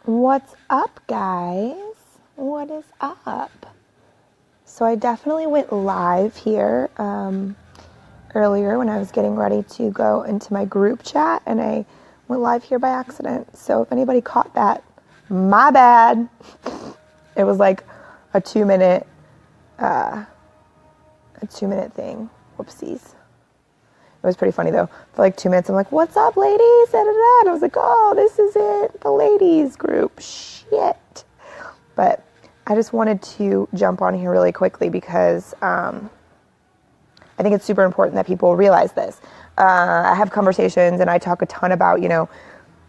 What's up, guys? What is up? So I definitely went live here earlier when I was getting ready to go into my group chat, and I went live here by accident. So if anybody caught that, my bad. It was like a 2 minute thing. Whoopsies. It was pretty funny, though. For like 2 minutes, I'm like, what's up, ladies? Da, da, da. And I was like, oh, this is it. The ladies group. Shit. But I just wanted to jump on here really quickly because I think it's super important that people realize this. I have conversations and I talk a ton about,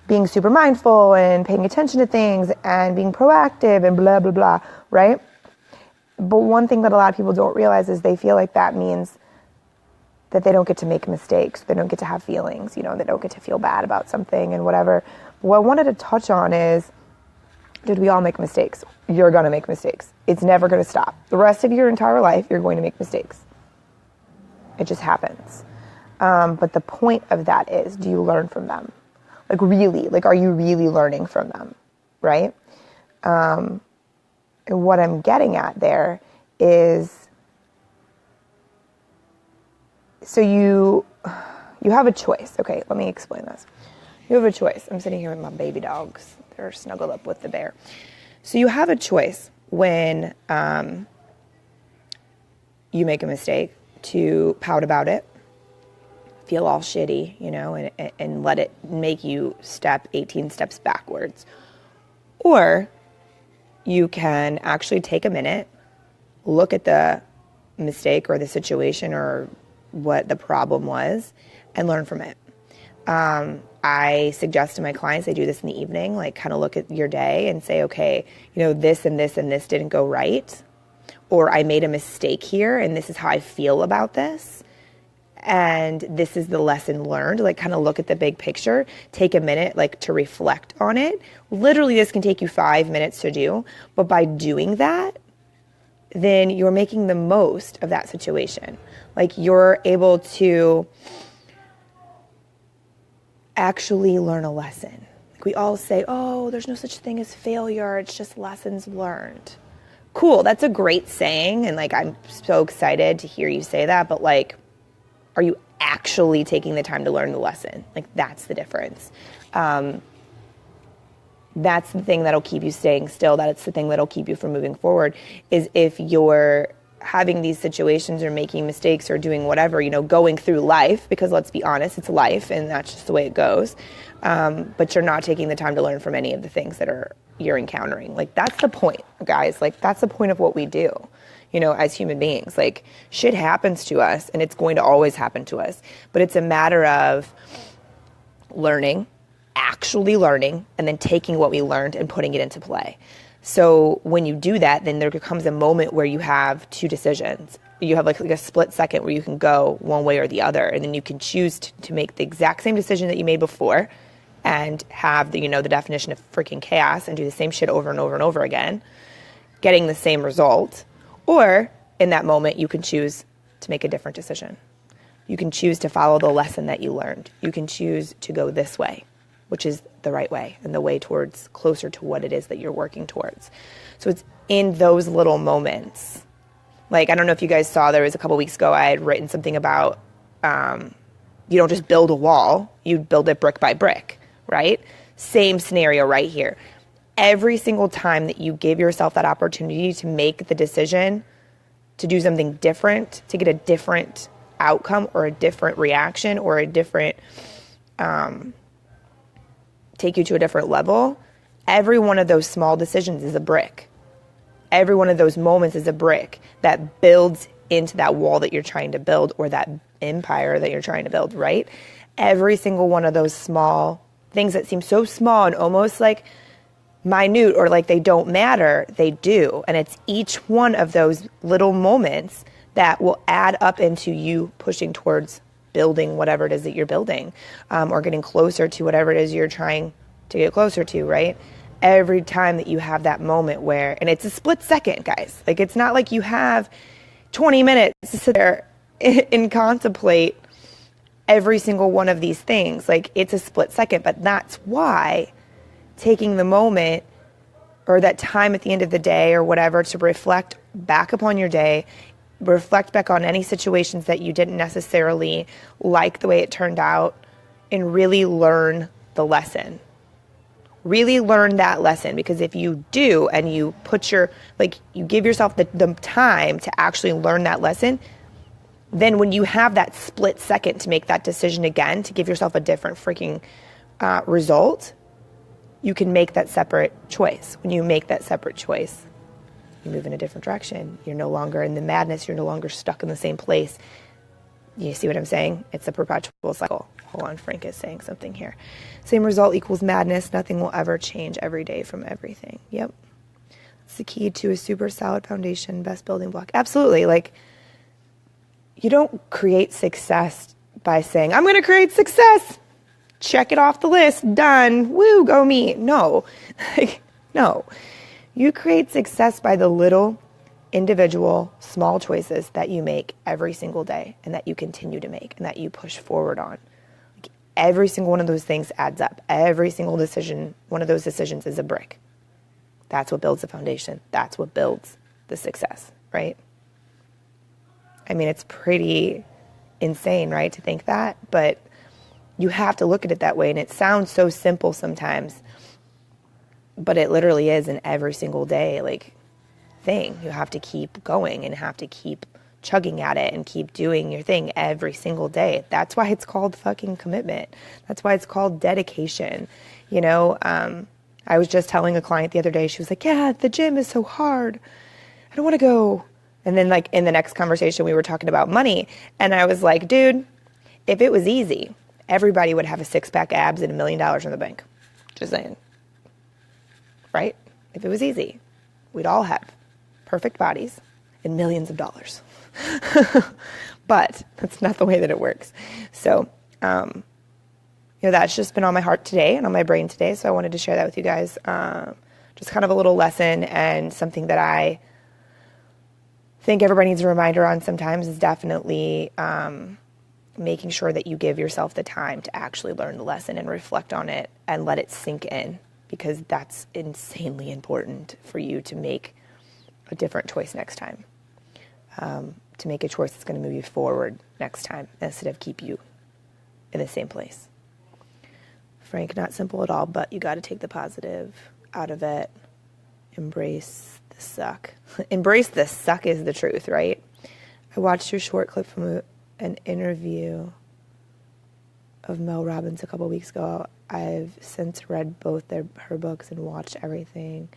being super mindful and paying attention to things and being proactive and blah, blah, blah, right? But one thing that a lot of people don't realize is they feel like that means that they don't get to make mistakes, they don't get to have feelings, they don't get to feel bad about something and whatever. What I wanted to touch on is, did we all make mistakes? You're going to make mistakes. It's never going to stop. The rest of your entire life, you're going to make mistakes. It just happens. But the point of that is, do you learn from them? Are you really learning from them, right? And what I'm getting at there is, so you have a choice. Okay, let me explain this. You have a choice. I'm sitting here with my baby dogs. They're snuggled up with the bear. So you have a choice when you make a mistake to pout about it, feel all shitty, and let it make you step 18 steps backwards. Or you can actually take a minute, look at the mistake or the situation or what the problem was, and learn from it. I suggest to my clients, they do this in the evening, kind of look at your day and say, okay, this and this and this didn't go right, or I made a mistake here and this is how I feel about this, and this is the lesson learned. Kind of look at the big picture, take a minute to reflect on it. Literally, this can take you 5 minutes to do, but by doing that, then you're making the most of that situation. You're able to actually learn a lesson. We all say, oh, there's no such thing as failure. It's just lessons learned. Cool. That's a great saying. And I'm so excited to hear you say that. But are you actually taking the time to learn the lesson? That's the difference. That's the thing that'll keep you staying still. That's the thing that'll keep you from moving forward, is if you're having these situations or making mistakes or doing whatever, going through life, because let's be honest, it's life and that's just the way it goes. But you're not taking the time to learn from any of the things that you're encountering. That's the point, guys. That's the point of what we do, as human beings. Shit happens to us and it's going to always happen to us. But it's a matter of learning, actually learning, and then taking what we learned and putting it into play. So when you do that, then there becomes a moment where you have two decisions. You have a split second where you can go one way or the other, and then you can choose to make the exact same decision that you made before and have the definition of freaking chaos and do the same shit over and over and over again, getting the same result. Or in that moment, you can choose to make a different decision. You can choose to follow the lesson that you learned. You can choose to go this way, which is the right way and the way towards closer to what it is that you're working towards. So it's in those little moments. I don't know if you guys saw, there was a couple weeks ago, I had written something about, you don't just build a wall, you build it brick by brick, right? Same scenario right here. Every single time that you give yourself that opportunity to make the decision to do something different, to get a different outcome or a different reaction or a different, take you to a different level, every one of those small decisions is a brick. Every one of those moments is a brick that builds into that wall that you're trying to build, or that empire that you're trying to build, right? Every single one of those small things that seem so small and almost minute or they don't matter, they do. And it's each one of those little moments that will add up into you pushing towards building whatever it is that you're building, or getting closer to whatever it is you're trying to get closer to, right? Every time that you have that moment where, and it's a split second, guys. It's not like you have 20 minutes to sit there and contemplate every single one of these things. It's a split second, but that's why taking the moment or that time at the end of the day or whatever to reflect back upon your day, reflect back on any situations that you didn't necessarily like the way it turned out, and really learn the lesson. Really learn that lesson, because if you do and you put you give yourself the time to actually learn that lesson, then when you have that split second to make that decision again, to give yourself a different freaking result, you can make that separate choice. When you make that separate choice, you move in a different direction. You're no longer in the madness. You're no longer stuck in the same place. You see what I'm saying? It's a perpetual cycle. Hold on, Frank is saying something here. Same result equals madness. Nothing will ever change every day from everything. Yep. It's the key to a super solid foundation, best building block. Absolutely. Like, you don't create success by saying, I'm going to create success. Check it off the list. Done. Woo, go me. No. No. You create success by the little individual small choices that you make every single day and that you continue to make and that you push forward on. Like, every single one of those things adds up. Every single decision, one of those decisions is a brick. That's what builds the foundation. That's what builds the success, right? I mean, it's pretty insane, right, to think that, but you have to look at it that way. And it sounds so simple sometimes, but it literally is an every single day, like, thing. You have to keep going and have to keep chugging at it and keep doing your thing every single day. That's why it's called fucking commitment. That's why it's called dedication. You know, I was just telling a client the other day, she was like, yeah, the gym is so hard. I don't want to go. And then, like, in the next conversation, we were talking about money. And I was like, dude, if it was easy, everybody would have a six-pack abs and $1 million in the bank. Just saying. Right? If it was easy, we'd all have perfect bodies and millions of dollars. But that's not the way that it works. So, you know, that's just been on my heart today and on my brain today. So I wanted to share that with you guys. Just kind of a little lesson, and something that I think everybody needs a reminder on sometimes is definitely making sure that you give yourself the time to actually learn the lesson and reflect on it and let it sink in, because that's insanely important for you to make a different choice next time, to make a choice that's going to move you forward next time instead of keep you in the same place. Frank, not simple at all, but you got to take the positive out of it. Embrace the suck. Embrace the suck is the truth, right? I watched your short clip from an interview of Mel Robbins a couple weeks ago. I've since read both her books and watched everything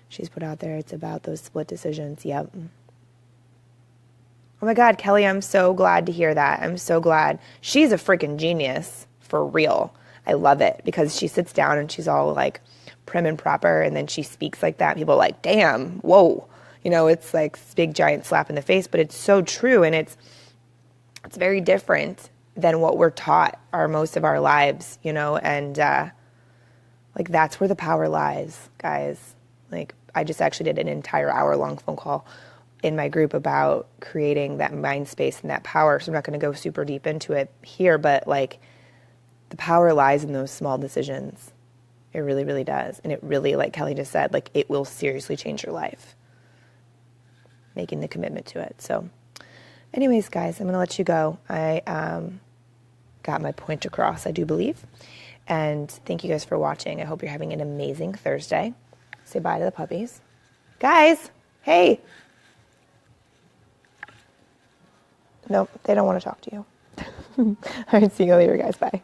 she's put out there. It's about those split decisions. Yep. Oh my God, Kelly, I'm so glad to hear that. I'm so glad. She's a freaking genius, for real. I love it, because she sits down and she's all like prim and proper, and then she speaks like that. People are like, damn, whoa. You know, it's like this big giant slap in the face, but it's so true, and it's very different than what we're taught most of our lives, you know, and like, that's where the power lies, guys. Like, I just actually did an entire hour-long phone call in my group about creating that mind space and that power. So I'm not going to go super deep into it here, but like, the power lies in those small decisions. It really, really does. And it really, like Kelly just said, like, it will seriously change your life, making the commitment to it. So anyways, guys, I'm going to let you go. I got my point across, I do believe. And thank you guys for watching. I hope you're having an amazing Thursday. Say bye to the puppies. Guys, hey. Nope, they don't want to talk to you. All right, see you later, guys. Bye.